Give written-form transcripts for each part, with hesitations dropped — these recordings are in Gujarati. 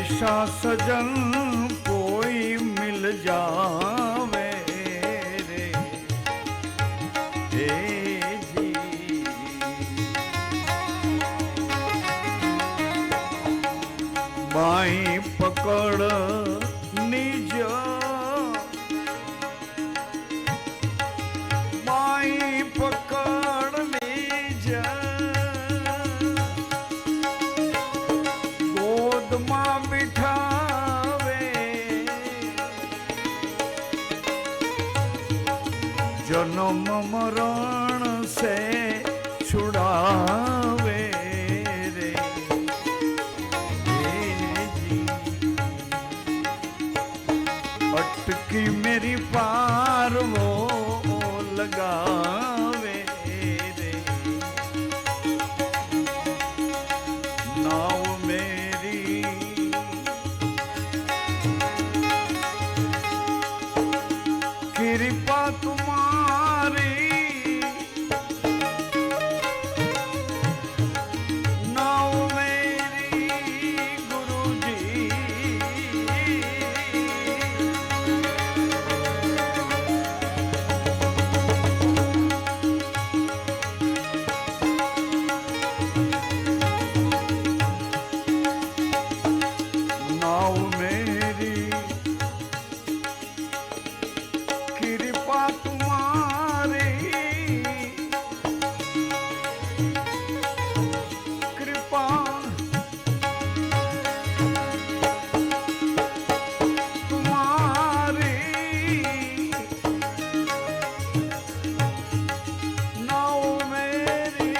ऐसा सजन कोई मिल जावे रे हे जी। बाई पकड़ निज बाई पकड़ निज गोद मां बिठावे जन्म मरण से छुड़ावे रे जी। अटकी मेरी पार वो लगावे रे नाव मेरी कृपा तुम्हारी नाव मेरी गुरुजी नाव मेरी कृपा तुम्हारी कृपा तुम्हारी नाव मेरी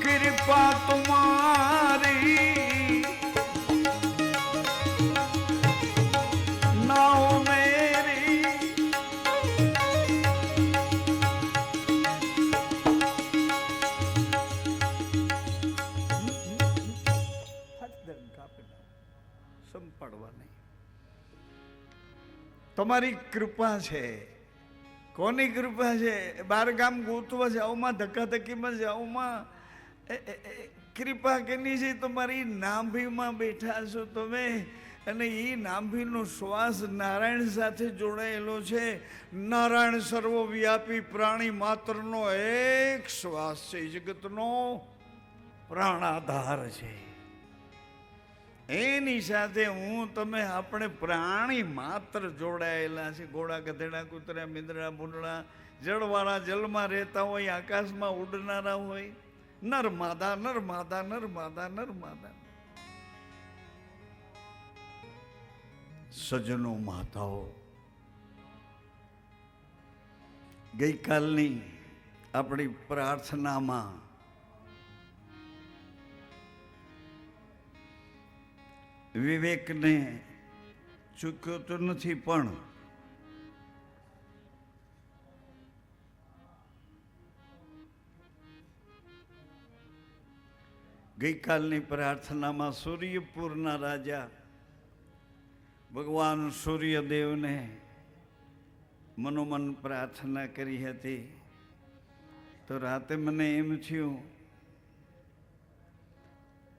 कृपा तुम्हारी नाव मेरी સંપાડવા નહીં તમારી કૃપા છે કોની કૃપા છે બાર ગામ ગોતવા જાઓમાં ધક્કાધક્કીમાં જાઓમાં કૃપા કેની છે તમારી નાભીમાં બેઠા છો તમે અને એ નાભીનો શ્વાસ નારાયણ સાથે જોડાયેલો છે નારાયણ સર્વવ્યાપી પ્રાણી માત્રનો એક શ્વાસ છે જગતનો પ્રાણાધાર છે એની સાથે હું તમે આપણે પ્રાણી માત્ર જોડાયેલા છે ઘોડા ગધેડા કૂતરા મીંદડા ભૂંડડા જળવાળા જલમાં રહેતા હોય આકાશમાં ઉડનારા હોય નર્મદા નર્મદા નર્મદા નર્મદા સજનો માતાઓ ગઈકાલની આપણી પ્રાર્થનામાં વિવેકને ચૂક્યો તો નથી પણ ગઈકાલની પ્રાર્થનામાં સૂર્યપુરના રાજા ભગવાન સૂર્યદેવને મનોમન પ્રાર્થના કરી હતી તો રાતે મને એમ થયું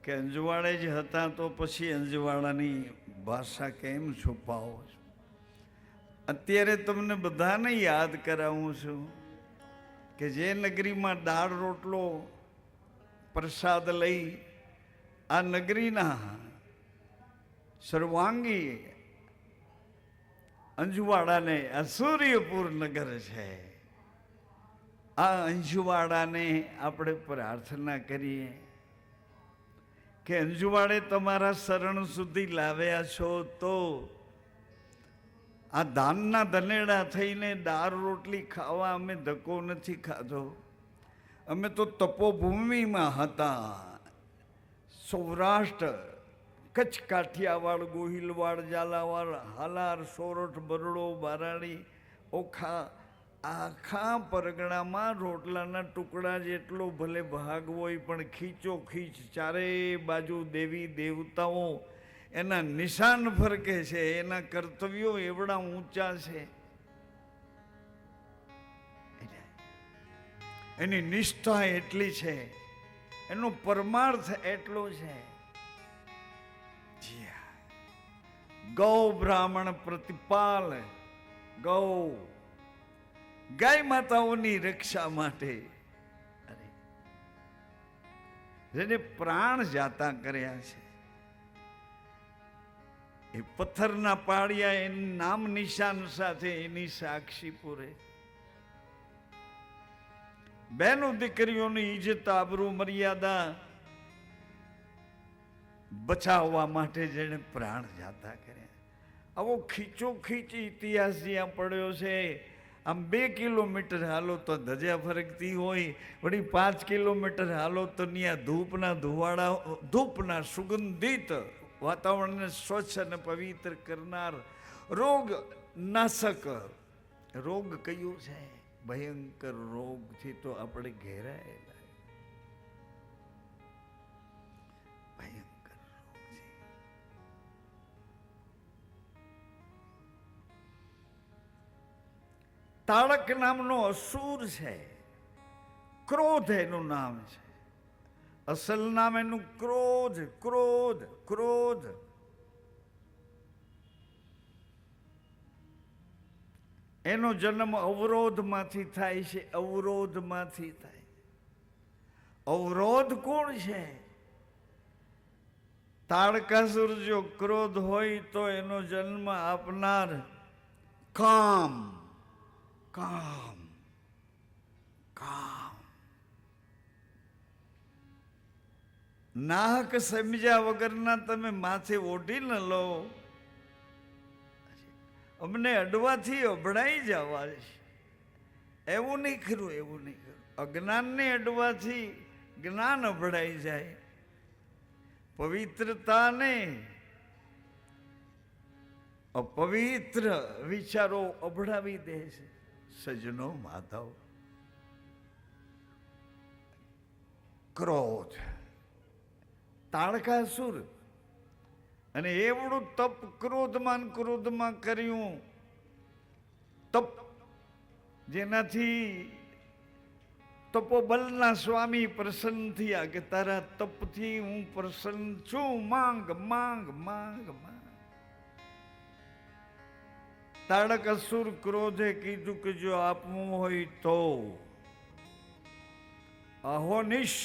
કે અંજવાળે જ હતા તો પછી અંજવાળાની ભાષા કેમ છુપાવો છો અત્યારે તમને બધાને યાદ કરાવું છું કે જે નગરીમાં દાળ રોટલો પ્રસાદ લઈ આ નગરીના સર્વાંગી અંજવાડાને આ સૂર્યપુર નગર છે આ અંજવાડાને આપણે પ્રાર્થના કરીએ કે અંજવાડે તમારા શરણ સુધી લાવ્યા છો તો આ દાનના ધનેડા થઈને દાળ રોટલી ખાવા અમે ધક્કો નથી ખાધો અમે તો તપોભૂમિમાં હતા સૌરાષ્ટ્ર કચ્છ કાઠિયાવાડ ગોહિલવાડ ઝાલાવાડ હાલાર સોરઠ બરડો બારાડી ઓખા આખા પરગણામાં રોટલાના ટુકડા જેટલો ભલે ભાગ હોય પણ ખીચો ખીચ ચારે બાજુ દેવી દેવતાઓ એના નિશાન ફરકે છે, એના કર્તવ્યો એવડા ઊંચા છે, એની નિષ્ઠા એટલી છે, એનો પરમાર્થ એટલો છે. ગૌ બ્રાહ્મણ પ્રતિપાલ, ગૌ ગાય માતાઓની રક્ષા માટે જેને પ્રાણ જાતા કર્યા છે, એ પથ્થરના પાળિયા એની નામ નિશાન સાથે એની સાક્ષી પૂરે. બહેનો દીકરીઓની ઇજ્જત આબરૂ મર્યાદા બચાવવા માટે જેને પ્રાણ જાતા કર્યા. આવો ખીચો ખીચ ઇતિહાસ જ્યાં પડ્યો છે. આમ 2 કિલોમીટર હાલો તો ધજા ફરકતી હોય, વળી 5 કિલોમીટર હાલો તો ત્યાં ધૂપના ધુવાડા, ધૂપના સુગંધિત વાતાવરણને સ્વચ્છ અને પવિત્ર કરનાર રોગ નાશક રોગ કયું છે? ભયંકર રોગથી તો આપણે ઘેરાયેલા. ભયંકર રોગ છે. તાળક નામનો અસુર છે. ક્રોધ એનું નામ છે. અસલ નામ એનું ક્રોધ. ક્રોધ ક્રોધ એનો જન્મ અવરોધમાંથી થાય છે. અવરોધમાંથી થાય. અવરોધ કોણ છે? તાડકાસુર જો ક્રોધ હોય તો એનો જન્મ આપનાર કામ. કામ કામ નાહક સમજ્યા વગરના તમે માથે ઓઢી ન લો. અમને અડવાથી અભડાઈ જવા છે. એવું નહીં ખરું, એવું નહીં ખરું. અજ્ઞાનને અડવાથી જ્ઞાન અભડાઈ જાય. પવિત્રતાને અપવિત્ર વિચારો અભડાવી દે છે. સજનો માધવ, ક્રોધ, તાડકાસુર. અને એવડું તપ ક્રોધમાં કર્યું. તપ જેનાથી તપોબલના સ્વામી પ્રસન્ન થયા કે તારા તપથી હું પ્રસન્ન છું. માંગ માંગ માંગ માંગ. તાડકાસુર ક્રોધે કીધું કે જો આપવું હોય તો અહોનિશ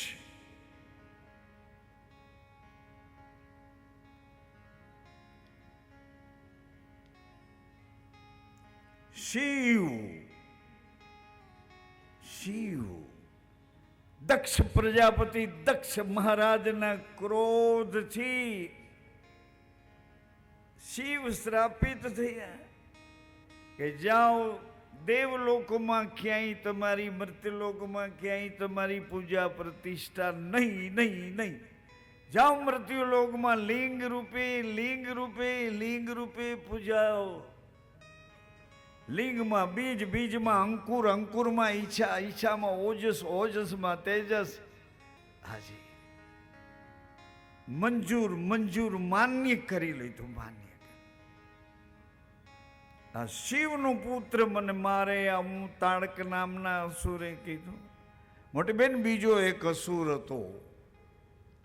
શિવ શિવ દક્ષ પ્રજાપતિ દક્ષ મહારાજના ક્રોધથી શિવ શ્રાપિત થયા કે જાઓ દેવલોકમાં ક્યાંય તમારી, મૃત્યુલોકમાં ક્યાંય તમારી પૂજા પ્રતિષ્ઠા નહીં નહીં નહીં. જાઓ મૃત્યુલોકમાં લિંગ રૂપે લિંગ રૂપે લિંગ રૂપે પૂજાઓ. લિંગમાં બીજ, બીજમાં અંકુર, અંકુરમાં ઈચ્છા, ઈચ્છામાં ઓજસ, ઓજસમાં તેજસ. હાજી મંજૂર મંજૂર માન્ય કરી લીધું. માન્ય. આ શિવનો પુત્ર મને મારે. આ હું તાડક નામના અસુરે કીધું. મોટી બેન બીજો એક અસુર હતો,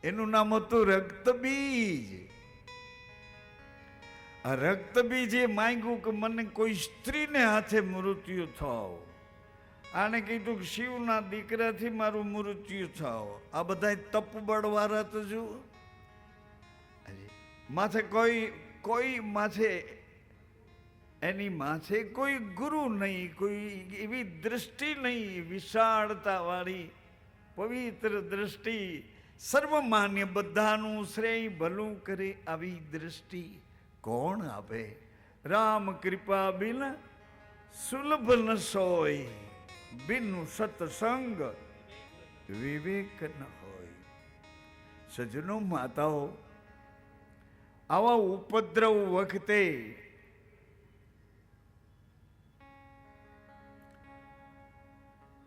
એનું નામ હતું રક્તબીજ. આ રક્તબીજે માંગ્યું કે મને કોઈ સ્ત્રીને હાથે મૃત્યુ થાવ. આને કીધું કે શિવના દીકરાથી મારું મૃત્યુ થાવ. આ બધા તપબળવાળા તો જુઓ, માથે કોઈ માથે એની માથે કોઈ ગુરુ નહીં, કોઈ એવી દ્રષ્ટિ નહીં, વિશાળતા વાળી પવિત્ર દ્રષ્ટિ, સર્વમાન્ય, બધાનું શ્રેય ભલું કરે આવી દ્રષ્ટિ કોણ આપે? રામ કૃપા બિન સુલભ ન સોય, બિન સત્સંગ વિવેક ન હોય. સજનો માતાઓ, આવા ઉપદ્રવ વખતે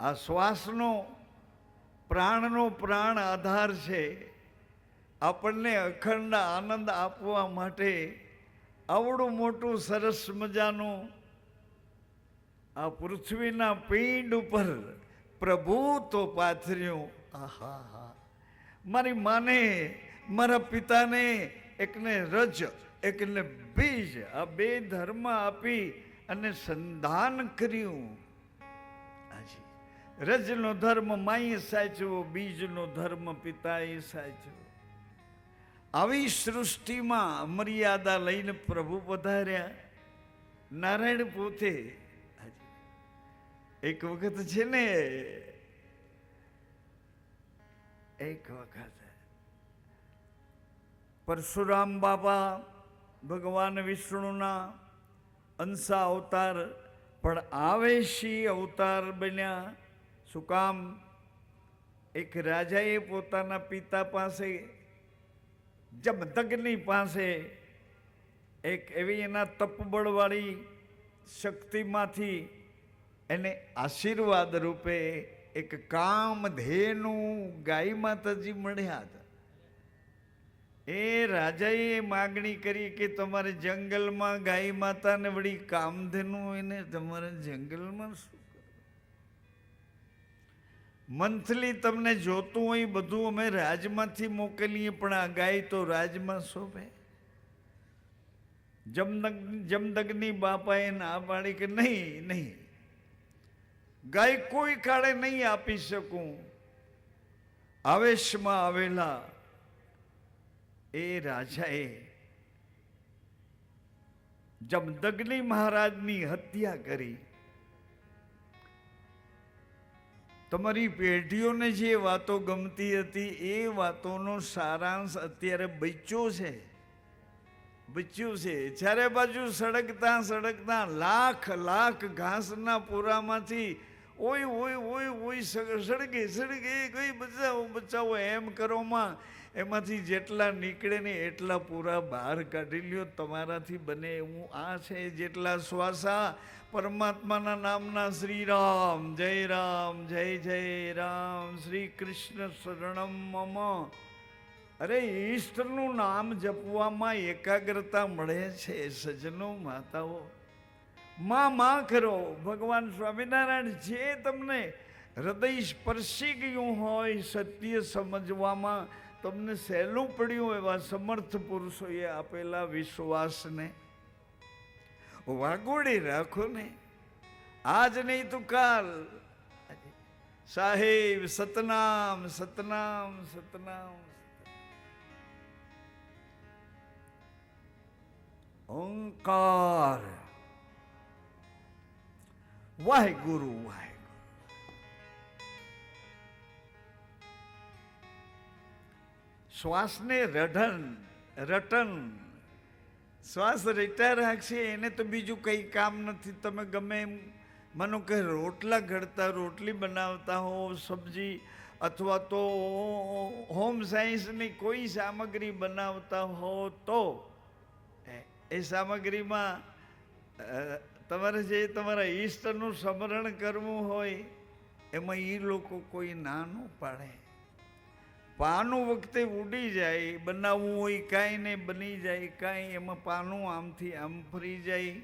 આ શ્વાસનો પ્રાણનો પ્રાણ આધાર છે. આપણને અખંડ આનંદ આપવા માટે આવડું મોટું સરસ મજાનું આ પૃથ્વીના પિંડ ઉપર પ્રભુત્વ પાથર્યું. આહા, મારી માને મારા પિતાને એકને રજ એકને બીજ આ બે ધર્મ આપી અને સંધાન કર્યું. હાજી, રજનો ધર્મ માએ સાચવો, બીજનો ધર્મ પિતાએ સાચવો. આવી સૃષ્ટિમાં મર્યાદા લઈને પ્રભુ પધાર્યા. નારાયણ પોતે એક વખત છે ને, એક વખત પરશુરામ બાપા ભગવાન વિષ્ણુના અંશા અવતાર પણ આવેશી અવતાર બન્યા. શું કામ? એક રાજાએ પોતાના પિતા પાસે, જમદગ્નિ પાસે, એક એવી એના તપબળવાળી શક્તિમાંથી એને આશીર્વાદ રૂપે એક કામધેનુ ગાય માતાજી મળ્યા હતા. એ રાજાએ માગણી કરી કે તમારે જંગલમાં ગાય માતાને વળી કામધેનુ એને તમારે જંગલમાં શું કરવું? મંથલી તમને જોતું હોય બધું અમે રાજમાંથી મોકલીએ, પણ આ ગાય તો રાજમાં શોભે. જમદગ્નિ બાપાએ ના પાડી કે નહીં નહીં, ગાય કોઈ કાળે નહીં આપી શકું. આવેશમાં આવેલા એ રાજાએ જમદગ્નિ મહારાજની હત્યા કરી. તમારી પેઢીઓને જે વાતો ગમતી હતી એ વાતોનો સારાંશ અત્યારે બચ્યો છે. ચારે બાજુ સળગતા સળગતા લાખ લાખ ઘાસના પૂરામાંથી ઓય ઓય ઓય ઓય સળગે સળગે, કોઈ બચાવો બચાવો એમ કરોમાં એમાંથી જેટલા નીકળે ને એટલા પૂરા બહાર કાઢી લ્યો. તમારાથી બને એવું આ છે. જેટલા શ્વાસા પરમાત્માના નામના શ્રી રામ જય રામ જય જય રામ, શ્રી કૃષ્ણ શરણમ મમ. અરે ઈષ્ટનું નામ જપવામાં એકાગ્રતા મળે છે સજ્જનો, માતાઓ. માં કરો. ભગવાન સ્વામિનારાયણ જે તમને હૃદય સ્પર્શી ગયું હોય, સત્ય સમજવામાં તમને સહેલું પડ્યું, એવા સમર્થ પુરુષોએ આપેલા વિશ્વાસને વાગોડી રાખો ને. આજ નહીં તો કાલ. સાહેબ સતનામ સતનામ સતનામ. ઓંકાર વાહેગુરુ વાહેગુરુ. શ્વાસને રટન શ્વાસ રેટા રાખશે એને તો બીજું કંઈ કામ નથી. તમે ગમે એમ માનો કે રોટલા ઘડતા, રોટલી બનાવતા હો, સબ્જી અથવા તો હોમ સાયન્સની કોઈ સામગ્રી બનાવતા હો, તો એ સામગ્રીમાં તમારે જે તમારા ઈષ્ટનું સ્મરણ કરવું હોય એમાં એ લોકો કોઈ ના ન પાડે. પાનું વખતે ઉડી જાય, બનાવવું હોય કાંઈ ને બની જાય કાંઈ, એમાં પાનું આમથી આમ ફરી જાય.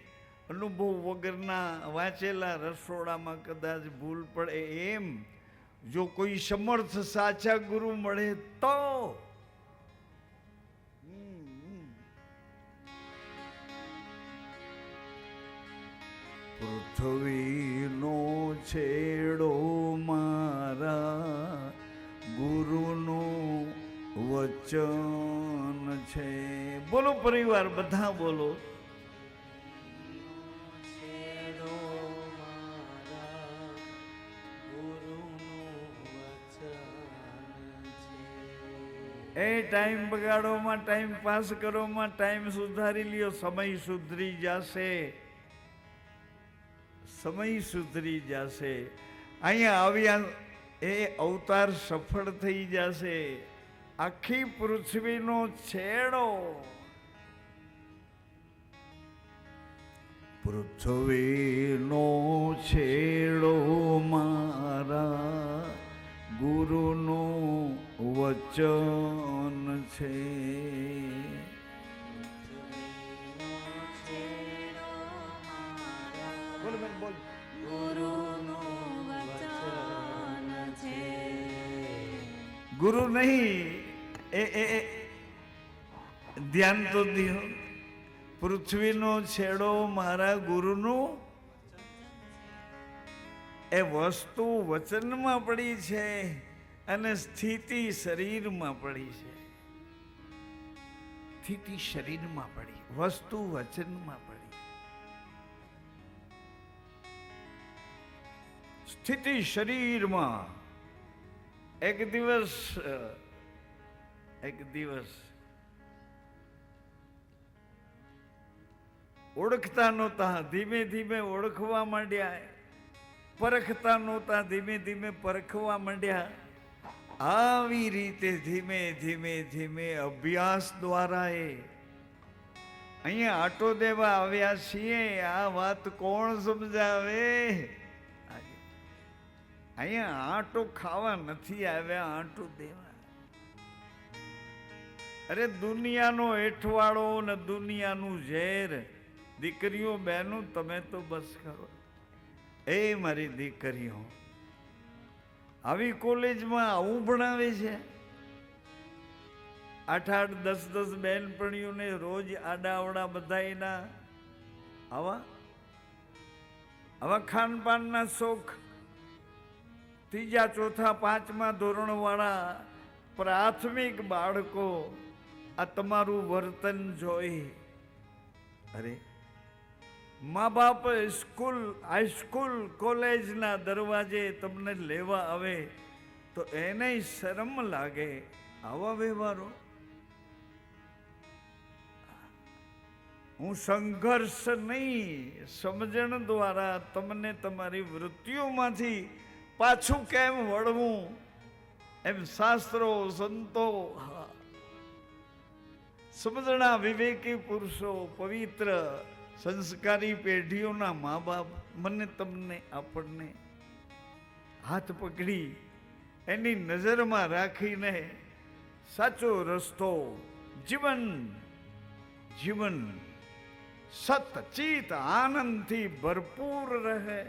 અનુભવ વગરના વાંચેલા રસોડામાં કદાચ ભૂલ પડે. એમ જો કોઈ સમર્થ સાચા ગુરુ મળે તો પૃથ્વીનો છેડો મારા ગુરુનું વચન છે. બોલો પરિવાર, બધા બોલો. એ ટાઈમ બગાડોમાં, ટાઈમ પાસ કરોમાં ટાઈમ સુધારી લ્યો. સમય સુધરી જશે, સમય સુધરી જશે. અહીંયા આવ્યા એ અવતાર સફળ થઈ જશે. આખી પૃથ્વીનો છેડો, પૃથ્વીનો છેડો મારા ગુરુનો વચન છે. બોલ બેન બોલ. ગુરુનું વચન છે. ગુરુ નહીં, એ ધ્યાન તો દિયો. પૃથ્વીનો છેડો મારા ગુરુનું, એ વસ્તુ વચનમાં પડી છે અને સ્થિતિ શરીરમાં પડી છે. સ્થિતિ શરીરમાં પડી, વસ્તુ વચનમાં પડી. સ્થિતિ શરીરમાં. એક દિવસ ઓળખતા નહોતા, ધીમે ધીમે ઓળખવા માંડ્યા. પરખતા નહોતા, ધીમે ધીમે પરખવા માંડ્યા. આવી રીતે ધીમે ધીમે ધીમે અભ્યાસ દ્વારા અહીંયા આટો દેવા આવ્યા છીએ. આ વાત કોણ સમજાવે? અહીંયા આટો ખાવા નથી આવ્યા, આટો દેવા. અરે દુનિયાનો એઠવાડો ને દુનિયાનું ઝેર. દીકરીઓ બહેનો તમે તો બસ કરો. એ મારી દીકરીઓ આવી કોલેજમાં આવું ભણાવે છે. 8-8, 10-10 બહેનપણીઓને રોજ આડાવડા બધાયના આવા ખાનપાનના શોખ. 3, 4, 5મા ધોરણવાળા પ્રાથમિક બાળકો આ તમારું વર્તન જોઈ. અરે મા બાપ સ્કૂલ, હાઈસ્કૂલ, કોલેજના દરવાજે તમને લેવા આવે તો એને શરમ લાગે. આવા વ્યવહારો. હું સંઘર્ષ નહીં, સમજણ દ્વારા તમને તમારી વૃત્તિઓમાંથી પાછું કેમ વળવું એમ શાસ્ત્રો, સંતો, સમજણા વિવેકી પુરુષો, પવિત્ર સંસ્કારી પેઢીઓના મા બાપ મને તમને આપણને હાથ પકડી એની નજરમાં રાખીને સાચો રસ્તો, જીવન સતચિત આનંદથી ભરપૂર રહે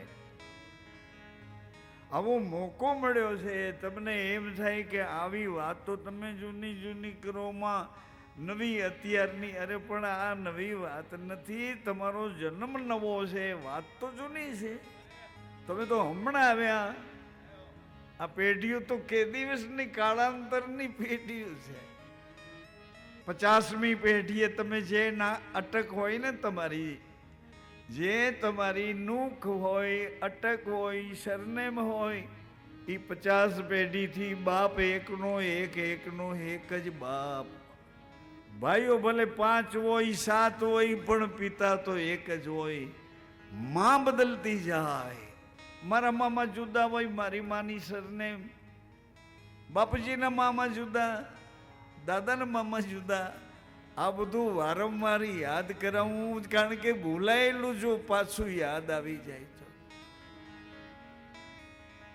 આવો મોકો મળ્યો છે. તમને એમ થાય કે આવી વાતો તમે જૂની કરોમાં નવી અત્યારની. અરે પણ આ નવી વાત નથી, તમારો જન્મ નવો છે. વાત તો જૂની છે. તમે તો હમણાં આવ્યા. આ પેઢીઓ તો કે દિવસની કાળાંતરની પેઢીઓ છે. 50મી પેઢીએ તમે જે અટક હોય ને તમારી, જે તમારી નૂખ હોય, અટક હોય, સરનેમ હોય, એ 50 પેઢીથી બાપ એકનો એક જ બાપ. ભાઈઓ ભલે 5 હોય, 7 હોય, પણ પિતા તો એક જ હોય. માં બદલતી જાય. મારા મામા જુદા હોય, મારી માની સરનેમ. બાપજીના મામા જુદા, દાદાના મામા જુદા. આ બધું વારંવાર યાદ કરાવું, કારણ કે ભૂલાયેલું જો પાછું યાદ આવી જાય તો.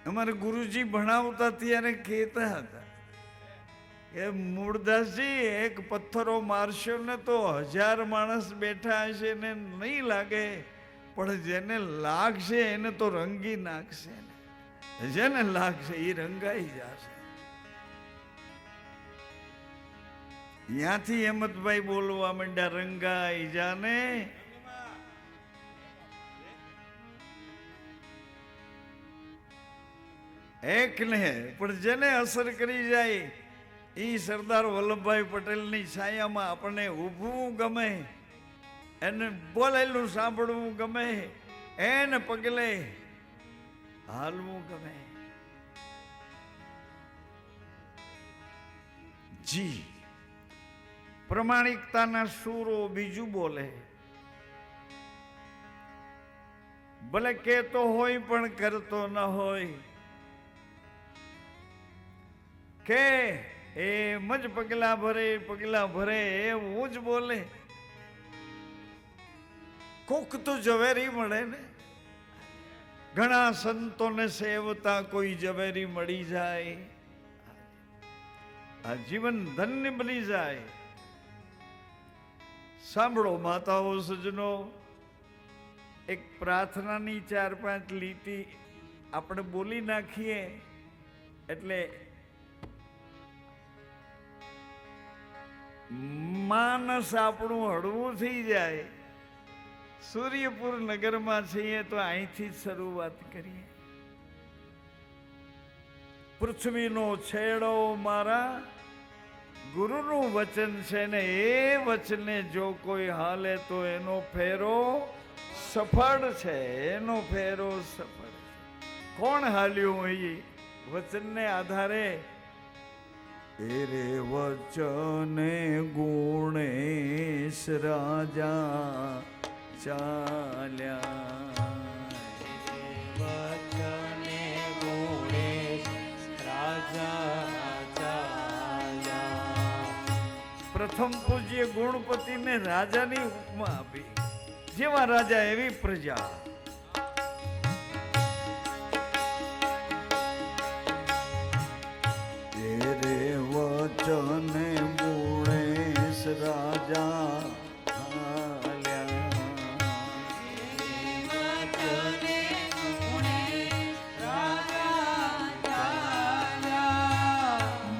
અમારે ગુરુજી ભણાવતા ત્યારે કહેતા હતા કે મૂળદાસજી, એક પથ્થરો મારશો ને તો 1000 માણસ બેઠા હશે ને નહીં લાગે, પણ જેને લાગશે એને તો રંગી નાખશે. જેને લાગશે એ રંગાઈ જશે. ત્યાંથી હેમંતભાઈ બોલવા માંડ્યા, રંગાઈ જાને. એકને પણ જેને અસર કરી જાય એ સરદાર વલ્લભભાઈ પટેલની છાયામાં આપણને ઊભવું ગમે, એને બોલેલું સાંભળવું ગમે, એને પગલે હાલવું ગમે. જી પ્રમાણિકતાના સૂરો બીજું બોલે. ભલે કહેતો હોય પણ કરતો ન હોય, કે એમ જ પગલા ભરે એવું જ બોલે. કોક તો ઝવેરી મળે ને. ઘણા સંતોને સેવતા કોઈ ઝવેરી મળી જાય. આ જીવન ધન્ય બની જાય. સાંભળો માતાઓ સજ્જનો, એક પ્રાર્થનાની 4-5 લીટી આપણે બોલી નાખીએ એટલે માનસ આપણું હળવું થઈ જાય. સૂર્યપુર નગરમાં છીએ તો અહીંથી જ શરૂઆત કરીએ. પૃથ્વીનો છેડો મારા ગુરુનું વચન છે ને એ વચને જો કોઈ હાલે તો એનો ફેરો સફળ છે. એનો ફેરો સફળ છે. કોણ હાલ્યું હોય વચનને આધારે? એરે વચને ગુણેશ રાજા ચાલ્યા. વચને ગુણેશ રાજા ચાલ્યા. પ્રથમ પૂજ્ય ગુણપતિને રાજાની ઉપમા આપી. જેવા રાજા એવી પ્રજા. એરે વચને ગુણેશ રાજા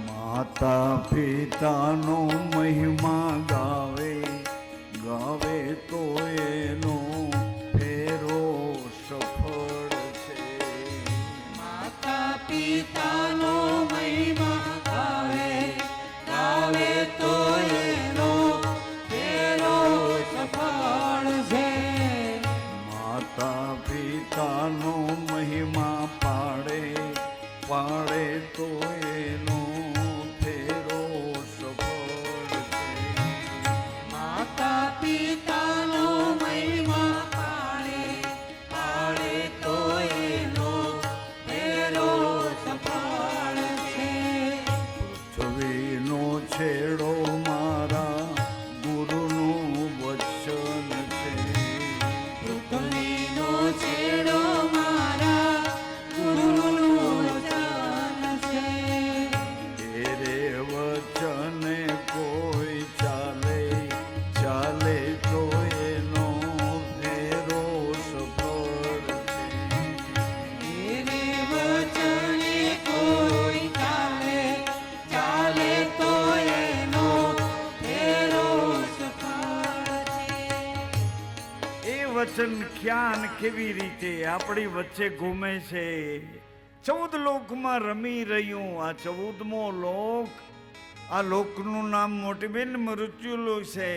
માતા પિતાનો મહિમા ગાવે ગાવે તો એનો ફેરો સફળ છે. માતા પિતાનો મહિમા ગાવે ગાવે તો એનો ફેરો સફળ છે. માતા પિતાનો મહિમા પાડે પાડે તો એનો ફેરો સફળ છે. માતા પિતાનો મહિમા પાડે પાડે તો એનો ફેરો સફળ છે. પૃથ્વીનો છેડો મારા ગુરુનું વચન છે. પૃથ્વીનો છેડો મારા ગુરુનું વચન છે. એરે વચને કોઈ ચાલે ચાલે તો એનો ફેરો સફળ છે. એરે વચને કોઈ ચાલે ચાલે તો એનો ફેરો સફળ છે. એ વચન ક્યાં કેવી રીતે આપણી વચ્ચે ઘૂમે છે? 14 લોકમાં રમી રહ્યું. આ 14મો લોક, આ લોકનું નામ મોટી બેન મૃત્યુલોક છે.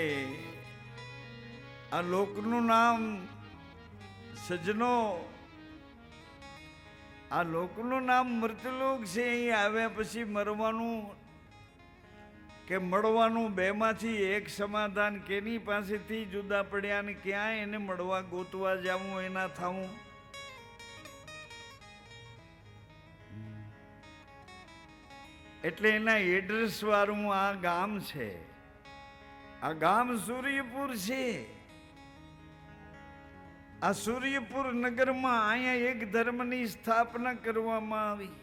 આ લોકનું નામ સજ્જનો, આ લોકનું નામ મૃત્યુલોક છે. અહીં આવ્યા પછી મરવાનું કે મળવાનું બેમાંથી એક સમાધાન. કેની પાસેથી જુદા પડ્યા ને ક્યાં એને મળવા ગોતવા જાવું એના થાવું? એટલે એના એડ્રેસ વાળું આ ગામ છે. આ ગામ સૂર્યપુર છે. આ સૂર્યપુર નગરમાં અહીંયા એક ધર્મની સ્થાપના કરવામાં આવી.